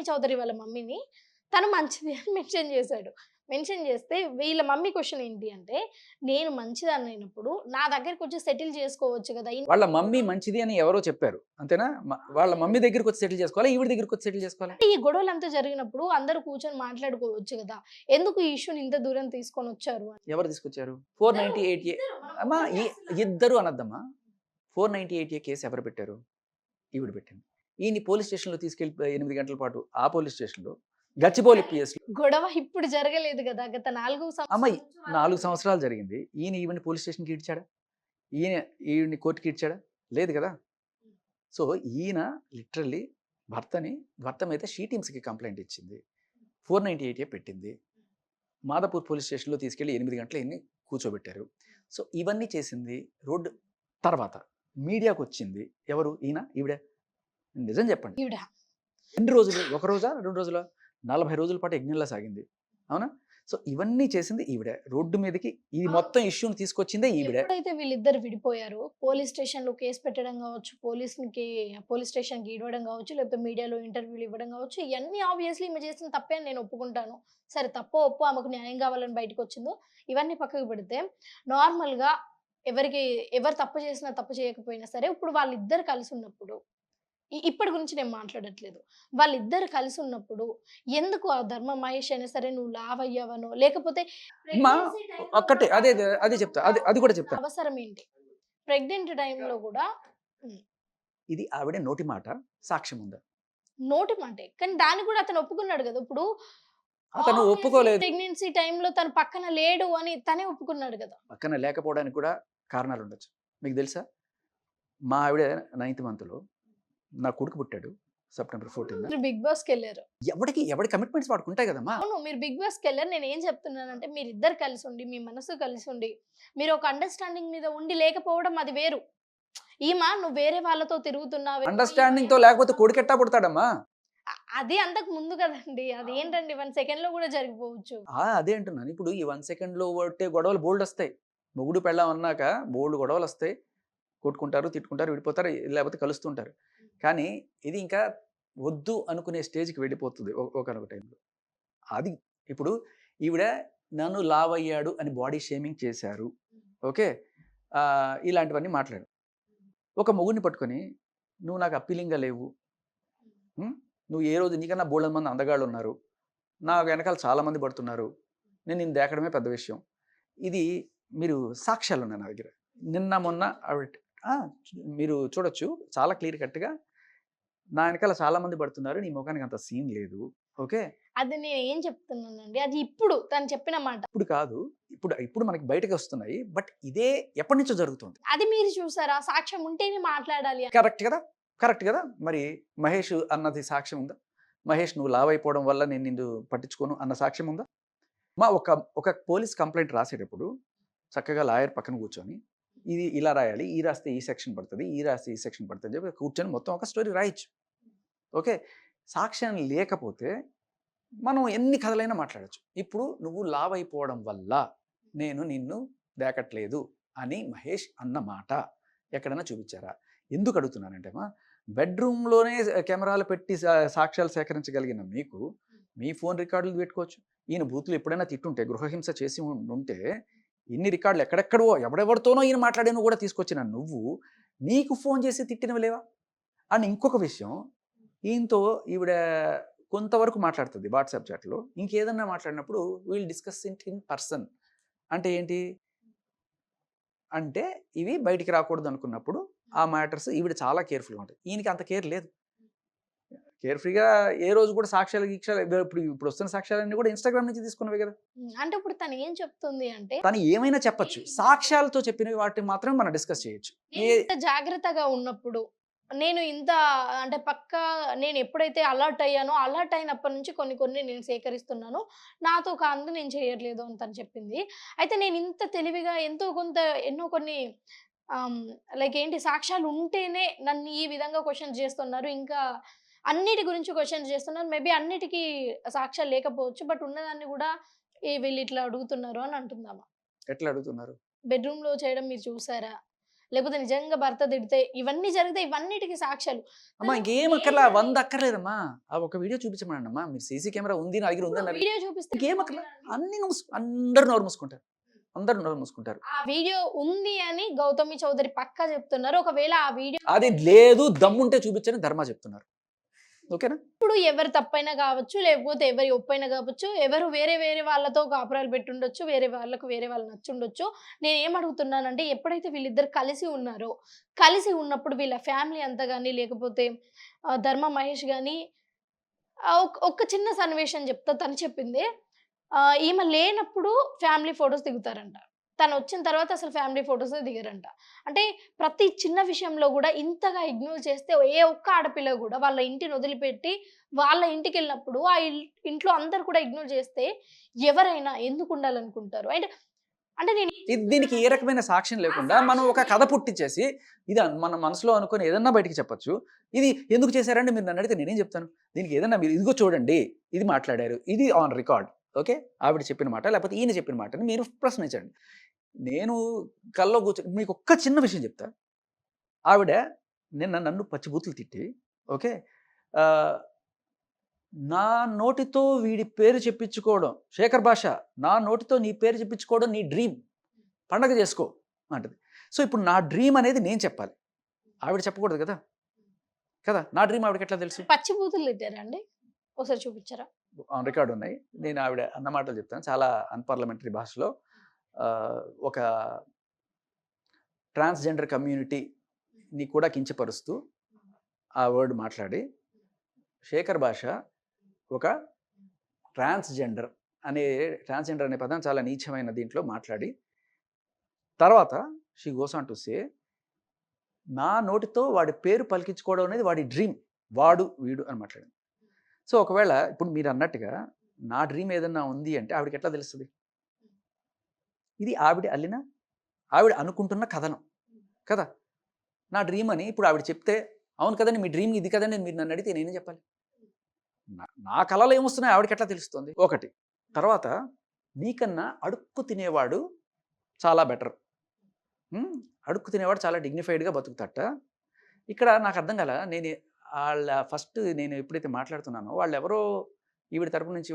చౌదరి వాళ్ళ మమ్మీని తను మంచిది అని మెన్షన్ చేశాడు. మెన్షన్ చేస్తే వీళ్ళ మమ్మీ క్వెషన్ ఏంటి అంటే, నేను మంచిదాన్ని అయినప్పుడు నా దగ్గరకొచ్చి సెటిల్ చేసుకోవచ్చు గదా! వాళ్ళ మమ్మీ మంచిది అని ఎవరో చెప్పారు. అంతేనా? వాళ్ళ మమ్మీ దగ్గరికొచ్చి సెటిల్ చేసుకోవాలా? ఈవిడ దగ్గరికొచ్చి సెటిల్ చేసుకోవాలా? అంటే ఈ గొడవలంతా జరిగినప్పుడు అందరూ కూర్చొని మాట్లాడుకోవచ్చు గదా! ఎందుకు ఈ ఇష్యూని ఇంత దూరం తీసుకొనొచ్చారు అని. ఎవరు తీసుకొచ్చారు? 498 ఏ అమ్మా ఇద్దరు అనద్దమ్మా. 498 ఏ కేసు ఎవరు పెట్టారు? ఈవిడ పెట్టింది. ఈయన్ని పోలీస్ స్టేషన్‌లో తీసుకెళ్ళి 8 గంటల పాటు ఆ పోలీస్ స్టేషన్‌లో గచ్చిబౌలి పిఎస్‌లో గొడవ ఇప్పుడు జరగలేదు గదా! గత 4 అమ్మ సంవత్సరాల నుంచి 4 సంవత్సరాలు జరిగింది. ఈవిడని పోలీస్ స్టేషన్‌కి ఈడ్చాడా? ఈయన ఈవిడ్ని కోర్ట్‌కి ఈడ్చాడా? లేదు కదా! సో, ఈయన లిటరల్లీ భర్త మీద షీ టీమ్స్‌కి కంప్లెయింట్ ఇచ్చింది. 498 ఏ పెట్టింది. మాదాపూర్ పోలీస్ స్టేషన్‌లో తీసుకెళ్ళి 8 గంటలు ఈయన్ని కూర్చోబెట్టారు. సో, ఇవన్నీ చేసింది రోడ్డు తర్వాత మీడియాకొచ్చింది ఎవరు? ఈయన? ఈవిడ? నిజం చెప్పండి. ఈవిడ. ఎన్ని రోజులు? ఒక రోజా? 2 రోజులా? 40 రోజుల పాటు యజ్ఞంలా సాగింది. అవునా? సో, ఇవన్నీ చేసింది ఈవిడే. రోడ్డు మీదకి ఈ మొత్తం ఇష్యూని తీసుకొచ్చిందే ఈవిడే. ఎప్పుడైతే వీళ్ళిద్దరు విడిపోయారో పోలీస్ స్టేషన్‌లో కేస్ పెట్టడం గావచ్చు, పోలీస్ స్టేషన్‌కి ఇడవడం గావచ్చు, లేకపోతే మీడియాలో ఇంటర్వ్యూలు ఇవ్వడం గావచ్చు, ఇయన్నీ ఆబ్వియస్‌లీ ఈమె చేసిన తప్పే అని నేను ఒప్పుకుంటాను. సరే తప్పో, ఒప్పో ఆమెకు న్యాయం కావాలని బయటకొచ్చిందో ఇవన్నీ పక్కకు పెడితే నార్మల్‌గా ఎవరు తప్పు చేసినా, తప్పు చేయకపోయినా సరే ఇప్పుడు వాళ్ళిద్దరు కలిసున్నప్పుడు ఇప్పటి గురించి నేను మాట్లాడట్లేదు. వాళ్ళిద్దరు కలిసున్నప్పుడు ఎందుకు ఆ ధర్మ మహేష్ అయినా సరే నువ్వు లావయ్యావనో లేకపోతే అమ్మా ప్రెగ్నెన్సీ టైమ్‌లో ఒక్కటే కూడా అదే చెప్తా. అది కూడా చెప్తాను. అవసరం ఏంటి? ప్రెగ్నెంట్ టైమ్‌లో గూడా హ్మ్. ఇది ఆవిడ నోటి మాట. సాక్ష్యం ఉందా? నోటి మాటే. కానీ దాన్ని గూడా అతను ఒప్పుకున్నాడు గదా! ఇప్పుడు అతను ఆబ్వియస్‌లీ ఒప్పుకోలేదు. ప్రెగ్నెన్సీ టైమ్‌లో తను పక్కన లేడు అని తనే ఒప్పుకున్నాడు గదా! పక్కన లేకపోవడానికి కూడా కారణాలుండొచ్చు. మీకు తెలుసా? మా ఆవిడ 9థ్ మంత్‌లో నా కొడుకు పుట్టాడు. సెప్టెంబర్ 14న. మీరు బిగ్ బాస్‌కెళ్లారు. ఎవడి కమిట్మెంట్స్ వాడికుంటాయి కదమ్మా! అవును. మీరు బిగ్ బాస్‌కెళ్లారు. నేనేం చెప్తున్నానంటే మీరిద్దరు కలిసుండి, మీ మనసు కలిసుండి, మీరు ఒక అండర్‌స్టాండింగ్ మీద ఉండి లేకపోవడం అది వేరు. నువ్వు వేరే వాళ్ళతో తిరుగుతున్నావేమో అండర్‌స్టాండింగ్‌తో లేకపోతే కొడుకెట్టా పుడతాడమ్మా? అది అంతకు ముందు గదండీ. అదేంటండి 1 సెకండ్‌లో గూడా జరిగిపోవచ్చు. అదే అంటున్నాను. ఇప్పుడు ఈ 1 సెకండ్‌లో పట్టే గొడవలు బోలెడొస్తాయి. మొగుడు పెళ్ళాం అన్నాక బోలెడు గొడవలొస్తాయి. కొట్టుకుంటారు, తిట్టుకుంటారు, విడిపోతారు, లేకపోతే కలుస్తుంటారు. కానీ ఇది ఇంకా వద్దు అనుకునే స్టేజ్‌కి వెళ్ళిపోతుంది ఒకానొక టైంలో. అది ఇప్పుడు ఈవిడ నన్ను లావయ్యాడు అని బాడీ షేమింగ్ చేశారు. ఓకే. ఇలాంటివన్నీ మాట్లాడారు. ఒక మొగుడిని పట్టుకొని నువ్వు నాకు అప్పీలింగ్‌గా లేవు. హ్మ్. నువ్వు ఏ రోజు నీకన్నా బోలెడు మంది అందగాళ్ళున్నారు. నా వెనకాల చాలామంది పడుతున్నారు. నేను నిన్ను దేకడమే పెద్ద విషయం. ఇది మీరు సాక్ష్యాలున్నాయి నా దగ్గర. నిన్న మొన్న ఆవిడ ఆ! మీరు చూడొచ్చు చాలా క్లియర్ కట్‌గా నా వెనకాల చాలామంది పడుతున్నారు. నీ మొఖానికి అంత సీన్ లేదు. ఓకే. అది నేనేం చెప్తున్నానండి, అది ఇప్పుడు తను చెప్పిన మాట. ఇప్పుడు కాదు. ఇప్పుడు మనకి బయటకొస్తున్నాయి. బట్ ఇదే ఎప్పటినుంచో జరుగుతుంది. అది మీరు చూసారా? సాక్ష్యం ఉంటేనే మాట్లాడాలి అని. కరెక్ట్ కదా! కరెక్ట్ కదా! మరి మహేష్ అన్నది సాక్ష్యం ఉందా? మహేష్ నువ్వు లావైపోవడం వల్ల నేను నిన్ను పట్టించుకోను అన్న సాక్ష్యం ఉందా? ఒక పోలీస్ కంప్లెయింట్ రాసేటప్పుడు చక్కగా లాయర్ పక్కన కూర్చొని ఇది ఇలా రాయాలి. ఈ రాస్తే ఈ సెక్షన్ పడతది. ఈ రాస్తే ఈ సెక్షన్ పడతది అని చెప్పి కూర్చొని మొత్తం ఒక స్టోరీ రాయొచ్చు. ఓకే. సాక్ష్యం లేకపోతే మనం ఎన్ని కథలైనా మాట్లాడొచ్చు. ఇప్పుడు నువ్వు లావైపోవడం వల్ల నేను నిన్ను దేకట్లేదు అని మహేష్ అన్న మాట ఎక్కడైనా చూపించారా? ఎందుకు అడుగుతున్నానంటే బెడ్‌రూమ్‌లోనే కెమెరాలు పెట్టి సాక్ష్యాలు సేకరించగలిగిన మీకు మీ ఫోన్ రికార్డులు పెట్టుకోవచ్చు. ఈయన బూతులు ఎప్పుడైనా తిట్టుంటే గృహహింస చేసి ఉంటే ఇన్ని రికార్డులు ఎక్కడెక్కడో ఎవడెవరితోనో ఈయన మాట్లాడినవి కూడా తీసుకొచ్చిన నువ్వు నీకు ఫోన్ చేసి తిట్టినవి లేవా? అండ్ ఇంకొక విషయం ఈయనతో ఈవిడ కొంతవరకు మాట్లాడుతది వాట్సాప్ చాట్‌లో. ఇంకేదన్నా మాట్లాడినప్పుడు will discuss it in person. అంటే ఏంటి? అంటే ఇవి బయటికి రాకూడదు అనుకున్నప్పుడు ఆ మ్యాటర్స్ ఈవిడ చాలా కేర్‌ఫుల్‌గా ఉంటది. ఈయనకి అంత కేర్ లేదు. కేర్ ఫ్రీగా ఏ రోజు కూడా సాక్ష్యాలు, గీక్షాలు ఇప్పుడు వస్తున్న సాక్ష్యాలన్నీ కూడా ఇన్‌స్టాగ్రామ్ నుంచి తీసుకున్నవే కదా! అంటే ఇప్పుడు తను ఏం చెప్తుంది అంటే, తను ఏమైనా చెప్పొచ్చు. సాక్ష్యాలతో చెప్పినవి వాటిని మాత్రమే మనం డిస్కస్ చేయొచ్చు. నేను ఇంత జాగ్రత్తగా ఉన్నప్పుడు, నేను ఇంత అంటే నేను ఎప్పుడైతే అలర్ట్ అయ్యానో, అలర్ట్ అయినప్పటి నుంచి కొన్ని కొన్ని నేను సేకరిస్తున్నాను. నాతో కానిది నేను చేయట్లేదు అని తను చెప్పింది. అయితే నేను ఇంత తెలివిగా ఎన్నో కొన్ని ఆహ్, లైక్ ఏంటి సాక్ష్యాలు ఉంటేనే నన్ను ఈ విధంగా క్వెషన్స్ చేస్తున్నారు. ఇంకా అన్నిటి గురించి క్వెషన్స్ చేస్తున్నారు. మేబీ అన్నిటికి సాక్ష్యాలు లేకపోవచ్చు. బట్ ఉన్నదాన్ని గూడా వీళ్ళు ఇట్లా అడుగుతున్నారు అని అంటుందామ. ఎట్లా అడుగుతున్నారు? బెడ్‌రూమ్‌లో చేయడం మీరు చూసారా? లేకపోతే నిజంగా భర్త తిడితే ఇవన్నీ జరిగితే ఇవన్నిటికి సాక్ష్యాలు. అమ్మా తను ఇంకేం అక్కర్లా, ఏంటంటే 100 అక్కర్లేదమ్మా. ఆ ఒక వీడియో చూపించమనండి అమ్మా. మీరు సీసీ కెమెరా ఉంది నా దగ్గర ఇప్పుడు ఉందన్నారు. వీడియో చూపిస్తే ఇంకేం అక్కర్లా. ఓకేనా అండి? అన్ని అందరూ నోరు మూసుకుంటారు. అందరూ నోరు మూసుకుంటారు. ఆ వీడియో ఉంది అని గౌతమి చౌదరి పక్కా చెప్తున్నారు. ఒకవేళ ఆ వీడియో అది లేదు, దమ్ముంటే చూపించని ధర్మ చెప్తున్నారు. ఓకేనా? ఇప్పుడు ఎవరి తప్పైనా కావచ్చు, లేకపోతే ఎవరి ఒప్పైనా కావచ్చు, ఎవరు వేరే వేరే వాళ్ళతో కాపురాలు పెట్టుండొచ్చు, వేరే వాళ్ళకు వేరే వాళ్ళు నచ్చుండొచ్చు. నేనేమడుగుతున్నానంటే ఎప్పుడైతే వీళ్ళిద్దరు కలిసి ఉన్నారో, కలిసి ఉన్నప్పుడు వీళ్ళ ఫ్యామిలీ అంతా గాని, లేకపోతే ధర్మ మహేష్ గాని ఒక్క చిన్న సన్నివేశం చెప్తా తను చెప్పిందే. ఈమె లేనప్పుడు ఫ్యామిలీ ఫోటోస్ దిగుతారంట. తనొచ్చిన తర్వాత అసలు ఫ్యామిలీ ఫోటోసే దిగరంట. అంటే ప్రతి చిన్న విషయంలో గూడా ఇంతగా ఇగ్నోర్ చేస్తే ఏ ఒక్క ఆడపిల్ల గూడా వాళ్ళ ఇంటిని వదిలిపెట్టి వాళ్ళ ఇంటికెళ్ళినప్పుడు ఆ ఇంట్లో అందరూ కూడా ఇగ్నోర్ చేస్తే ఎవరైనా ఎందుకుండాలనుకుంటారు? అంటే అంటే నేను ఏం దీనికి ఏ చెప్తున్నానంటే రకమైన సాక్ష్యం ఆ లేకుండా మనం సాక్ష్యం ఒక కథ పుట్టించేసి ఇది మన మనసులో అనుకుని ఏదన్నా బయటికి చెప్పొచ్చు. ఇది ఎందుకు చేశారంటే మీరు నన్ను అడిగితే నేనేం చెప్తాను? దీనికి ఏదన్నా మీరు ఇదిగో చూడండి, ఇది మాట్లాడారు, ఇది ఆన్ రికార్డ్. ఓకే, ఆవిడ చెప్పిన మాట లేకపోతే ఈయన చెప్పిన మాటని మీరు ప్రశ్నించండి. నేను కల్లో కూర్చొని మీకు ఒక్క చిన్న విషయం చెప్తా. ఆవిడ నిన్న నన్ను పచ్చిబూతులు తిట్టి, ఓకే, ఆహ్, నా నోటితో వీడి పేరు చెప్పించుకోవడం, శేఖర్ భాష, నా నోటితో నీ పేరు చెప్పించుకోవడం నీ డ్రీమ్. పండగ చేసుకో అంటది. సో ఇప్పుడు నా డ్రీమ్ అనేది నేను చెప్పాలి. ఆవిడ చెప్పకూడదు కదా! కదా! నా డ్రీమ్ ఆవిడకెట్లా తెలుసు? పచ్చి బూతులు తిట్టారా అండి? ఒకసారి చూపించరా? ఆన్ రికార్డ్ ఉన్నాయి. నేను ఆవిడ అన్న మాటలు చెప్తాను. చాలా అన్‌పార్లమెంటరీ భాషలో ఒక ట్రాన్స్‌జెండర్ కమ్యూనిటీని కూడా కించపరుస్తూ ఆ వర్డ్ మాట్లాడి, శేఖర్ భాష ఒక ట్రాన్స్‌జెండర్ ట్రాన్స్‌జెండర్ అనే పదం చాలా నీచమైన దీంట్లో మాట్లాడి, తర్వాత she goes on to say, నా నోటితో వాడి పేరు పలికించుకోవడం అనేది వాడి డ్రీమ్. వాడు, వీడు అని మాట్లాడింది. సో ఒకవేళ ఇప్పుడు మీరన్నట్టుగా నా డ్రీమ్ ఏదన్నా ఉంది అంటే ఆవిడకెట్లా తెలుస్తది? ఇది ఆవిడ అనుకుంటున్న కథనం కదా! నా డ్రీమ్ అని ఇప్పుడు ఆవిడ చెప్తే, అవును కదండీ మీ డ్రీమ్ ఇది కదండీ అని మీరు నన్ను అడిగితే నేనేం చెప్పాలి? నా కలలు ఏమొస్తున్నాయో ఆవిడకెట్లా తెలుస్తుంది? ఒకటి. తర్వాత నీకన్నా అడుక్కు తినేవాడు చాలా బెటర్. హ్మ్. అడుక్కు తినేవాడు చాలా డిగ్నిఫైడ్‌గా బతుకుతాడట. ఇక్కడ నాకు అర్థం కాలా. ఫస్ట్ నేను ఎప్పుడైతే మాట్లాడుతున్నానో వాళ్ళెవరో ఈవిడ తరపు నుంచి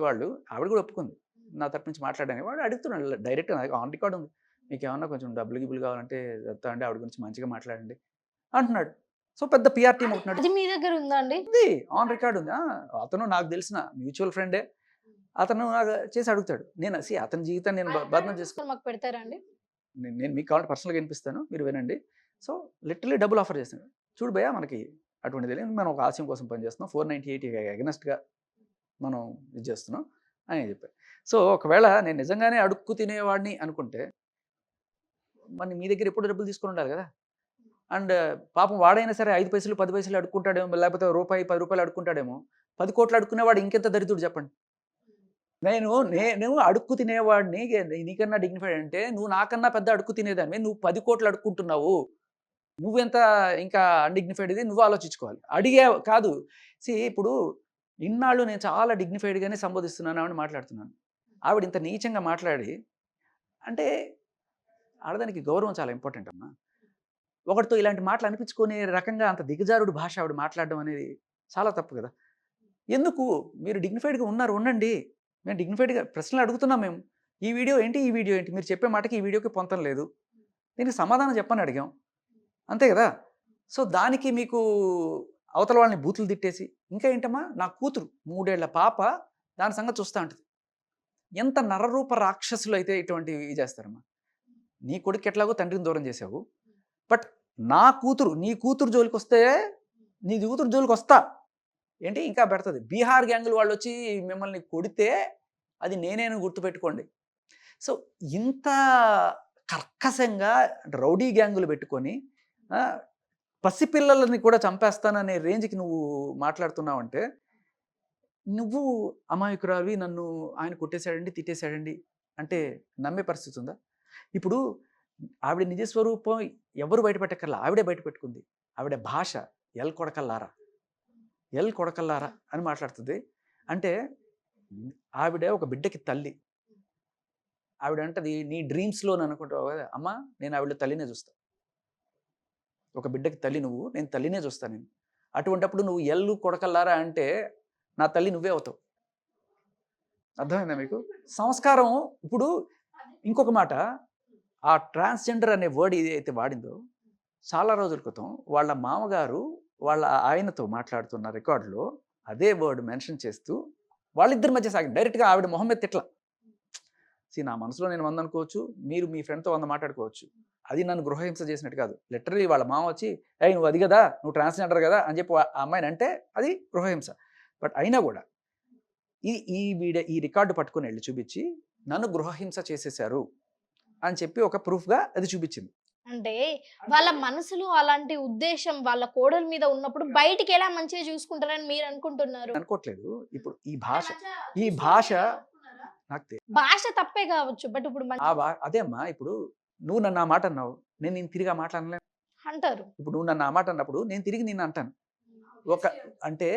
ఆవిడ కూడా ఒప్పుకుంది. నా తరపు నుంచి మాట్లాడానని. వాడు అడుగుతున్నాడు డైరెక్ట్‌గా నాకు ఆన్ రికార్డ్ ఉంది. మీకేమన్నా కొంచెం డబ్బులు గిబ్బులు కావాలంటే చెప్తానండి. ఆవిడ గురించి మంచిగా మాట్లాడండి అంటున్నాడు. సో పెద్ద పీఆర్ టీమ్ ఒకటి అది మీ దగ్గర ఉందా అండి? నడుస్తుంది. ఆన్ రికార్డ్ ఉంది. అతను నాకు తెలిసిన మ్యూచువల్ ఫ్రెండే. అతను నాకు చేసి అడుగుతాడు. అతని జీవితాన్ని నేను బదనాం చేసుకో మాకు పెడతారా అండి? నేను మీకు కావాలంటే పర్సనల్‌గా వినిపిస్తాను. మీరు వినండి. సో లిటరల్లీ డబ్బులు ఆఫర్ చేశాను. చూడు భయ్యా మనకి అటువంటిది లేదు. మనం ఒక ఆశయం కోసం పనిచేస్తున్నాం. 498 అగైనెస్ట్‌గా మనం ఇది చేస్తున్నాం అని చెప్పారు. సో ఒకవేళ నేను నిజంగానే అడుక్కు తినేవాడిని అనుకుంటే, మరి మీ దగ్గర ఎప్పుడు డబ్బులు తీసుకొని ఉండాలి కదా! అండ్ పాపం వాడైనా సరే 5 పైసలు, 10 పైసలు అడుక్కుంటాడేమో, లేకపోతే రూపాయి, రూ. 10 అడుక్కుంటాడేమో. 10,00,00,000 అడుక్కునేవాడు ఇంకెంత దరిద్రుడు చెప్పండి. నేను అడుక్కు తినేవాడిని, నీకన్నా డిగ్నిఫైడ్ అంటే, నువ్వు నాకన్నా పెద్ద అడుక్కు తినేదానివి. నువ్వు 10,00,00,000 అడుక్కుంటున్నావు. నువ్వెంత ఇంకా అన్‌డిగ్నిఫైడ్ ఇది నువ్వు ఆలోచించుకోవాలి. కాదు. ఇప్పుడు ఇన్నాళ్ళు నేను చాలా డిగ్నిఫైడ్‌గానే సంబోధిస్తున్నాను ఆవిడని మాట్లాడుతున్నాను. ఆవిడ ఇంత నీచంగా మాట్లాడి అంటే ఆడదానికి గౌరవం చాలా ఇంపార్టెంట్ అమ్మా. ఒకడితో ఇలాంటి మాటలు అనిపించుకునే రకంగా అంత దిగజారుడు భాష ఆవిడ మాట్లాడడం అనేది చాలా తప్పు కదా! ఎందుకు? మీరు డిగ్నిఫైడ్‌గా ఉన్నారు ఉండండి. మేము డిగ్నిఫైడ్‌గా ప్రశ్నలు అడుగుతున్నాం మేము. ఈ వీడియో ఏంటి? ఈ వీడియో ఏంటి? మీరు చెప్పే మాటకి ఈ వీడియోకి పొంతన లేదు. దీనికి సమాధానం చెప్పని అడిగాం. అంతే గదా! సో దానికి మీకు అవతల వాళ్ళని బూతులు తిట్టేసి, ఇంకా ఏంటమ్మా నా కూతురు 3 ఏళ్ల పాప దాని సంగతి చూస్తా ఉంటది. ఎంత నరరూప రాక్షసులైతే ఇటువంటివి చేస్తారమ్మా. నీ కొడుక్కి ఎట్లాగో తండ్రిని దూరం చేశావు. బట్ నీ కూతురు జోలికొస్తే నీ కూతురు జోలికొస్తా. ఏంటి ఇంకా పెడతది. బీహార్ గ్యాంగుల వాళ్ళొచ్చి మిమ్మల్ని కొడితే అది నేనే అని గుర్తుపెట్టుకోండి. సో ఇంత కర్కశంగా రౌడీ గ్యాంగులు పెట్టుకొని పసిపిల్లలని కూడా చంపేస్తాననే రేంజ్‌కి నువ్వు మాట్లాడుతున్నావంటే, నువ్వు అమాయకురాలివి, నన్ను ఆయన కొట్టేసాడండి, తిట్టేసాడండి అంటే నమ్మే పరిస్థితి ఉందా? ఇప్పుడు ఆవిడ నిజ స్వరూపం ఎవరు బయటపెట్టక్కర్లా. ఆవిడే బయట పెట్టుకుంది. ఆవిడ భాష ఎల్ కొడకల్లారా అని మాట్లాడుతది. అంటే ఆవిడ ఒక బిడ్డకి తల్లి. ఆవిడ అంటది నీ డ్రీమ్స్‌లో అనుకుంటావు కదా! అమ్మా నేను ఆవిడ తల్లినే చూస్తా. ఒక బిడ్డకి తల్లి నువ్వు, నేను తల్లినే చూస్తాను నేను. అటువంటప్పుడు నువ్వు ఎల్లు కొడకల్లారా అంటే నా తల్లి నువ్వే అవుతావు. అర్థమైందా మీకు? సంస్కారం. ఇప్పుడు ఇంకొక మాట, ఆ ట్రాన్స్‌జెండర్ అనే వర్డ్ ఏదైతే వాడిందో చాలా రోజుల క్రితం వాళ్ళ మామగారు వాళ్ళ ఆయనతో మాట్లాడుతున్న రికార్డులో అదే వర్డ్ మెన్షన్ చేస్తూ వాళ్ళిద్దరి మధ్య సాగింది. డైరెక్ట్‌గా ఆవిడ మొహం మీద తిట్ల. నా మనసులో నేను 100 అనుకోవచ్చు. మీరు మీ ఫ్రెండ్‌తో 100 మాట్లాడుకోవచ్చు. అది నన్ను గృహహింస చేసినట్టు కాదు. లిటరల్లీ వాళ్ళ మామ వచ్చి, "ఏయ్! నువ్వు అది కదా! నువ్వు ట్రాన్స్‌జెండర్ కదా!" అని చెప్పి ఆ అమ్మాయిని అంటే అది గృహహింస. బట్ అయినా కూడా ఈ రికార్డు పట్టుకొని వెళ్లి చూపించి నన్ను గృహహింస చేసేశారు అని చెప్పి ఒక ప్రూఫ్‌గా అది చూపించింది. అంటే వాళ్ళ మనసులో అలాంటి ఉద్దేశం వాళ్ళ కోడల మీద ఉన్నప్పుడు బయటికి ఎలా మంచిగా చూసుకుంటారని మీరు అనుకుంటున్నారు? అనుకోవట్లేదు. ఇప్పుడు ఈ భాష నాకు భాష తప్పే కావచ్చు. బట్ ఇప్పుడు అదే అమ్మా. ఇప్పుడు నువ్వు నన్ను ఆ మాట అన్నావు. నేను నిన్ను తిరిగి ఆ మాట అనలేను. అంటారు. ఇప్పుడు నువ్వు నన్ను ఆ మాట అన్నప్పుడు నేను తిరిగి నిన్ను అంటాను. ఒక అంటే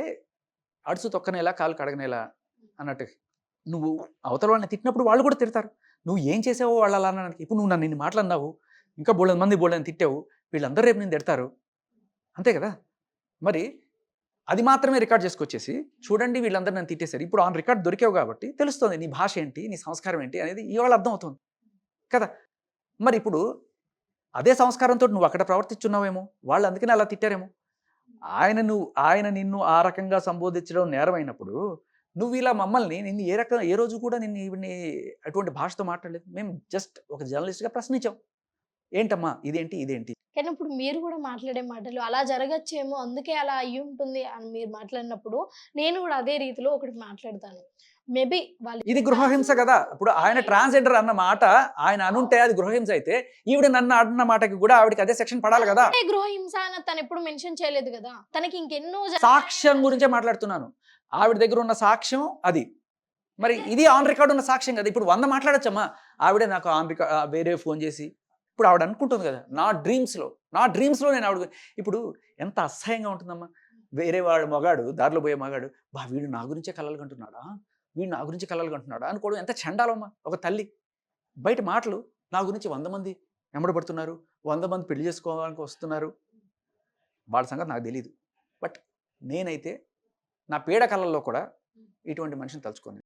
అడుసు తొక్కనేలా కాలు కడగనేలా అన్నట్టు. నువ్వు అవతల వాళ్ళని తిట్టినప్పుడు వాళ్ళు కూడా తిడతారు. నువ్వు ఏం చేసావో వాళ్ళు అలా అనడానికి. ఇప్పుడు నువ్వు నన్ను ఇన్ని మాటలు అన్నావు. ఇంకా బోలెడు మంది బోలెడన్ని తిట్టావు. వీళ్ళందరూ రేపు నిన్ను తిడతారు. అంతే కదా! మరి అది మాత్రమే రికార్డ్ చేసుకొచ్చేసి చూడండి వీళ్ళందరూ నన్ను తిట్టేశారు. ఇప్పుడు ఆన్ రికార్డ్ దొరికావు కాబట్టి తెలుస్తుంది నీ భాష ఏంటి, నీ సంస్కారం ఏంటి అనేది ఇవాళ అర్థమవుతుంది కదా! మరి ఇప్పుడు అదే సంస్కారంతో నువ్వు అక్కడ ప్రవర్తించున్నావేమో, వాళ్ళు అందుకనే అలా తిట్టారేమో. ఆయన నిన్ను ఆ రకంగా సంబోధించడం నేరమైనప్పుడు నువ్వు ఇలా మమ్మల్ని నిన్ను ఏ రోజు కూడా ఈవిడ్ని అటువంటి భాషతో మాట్లాడలేదు. మేము జస్ట్ ఒక జర్నలిస్ట్‌గా ప్రశ్నించాం. ఏంటమ్మా ఇదేంటి? ఇదేంటి? కానీ ఇప్పుడు మీరు కూడా మాట్లాడే మాటలు అలా జరగచ్చేమో, అందుకే అలా అయ్యుంటుంది అని మీరు మాట్లాడినప్పుడు, నేను కూడా అదే రీతిలో ఒకటి మాట్లాడతాను. మేబీ వాళ్ళు ఇది గృహహింస కదా! ఇప్పుడు ఆయన ట్రాన్స్‌జెండర్ అన్న మాట ఆయన అనుంటే అది గృహహింస అయితే, ఈవిడ నన్ను అన్న మాటకి కూడా ఆవిడకి అదే సెక్షన్ పడాలి కదా! అంటే గృహహింస అని తను ఎప్పుడు మెన్షన్ చేయలేదు కదా! తనకి ఇంకెన్నో సాక్ష్యం గురించే మాట్లాడుతున్నాను. ఆవిడ దగ్గర ఉన్న సాక్ష్యం అది. మరి ఇది ఆన్ రికార్డ్ ఉన్న సాక్ష్యం కదా! ఇప్పుడు 100 మాట్లాడొచ్చమ్మా. ఆవిడే నాకు వేరే ఫోన్ చేసి ఇప్పుడు ఆవిడ అనుకుంటుంది కదా! నా డ్రీమ్స్‌లో నేను ఇప్పుడు ఎంత అసహ్యంగా ఉంటుందమ్మా. వేరే వాడు మగాడు, దారిలో పోయే మగాడు, వీడు నా గురించే కలలు కంటున్నాడా? వీడు నా గురించి కలలు కంటున్నాడా? అనుకోవడం ఎంత చండాలమ్మా ఒక తల్లి. బయట మాటలు నా గురించి 100 మంది ఎమ్మడబడుతున్నారు. 100 మంది పెళ్లి చేసుకోవడానికి వస్తున్నారు. వాళ్ళ సంగతి నాకు తెలీదు. బట్ నేనైతే నా పీడ కలల్లో కూడా ఇటువంటి మనిషిని తలుచుకోను.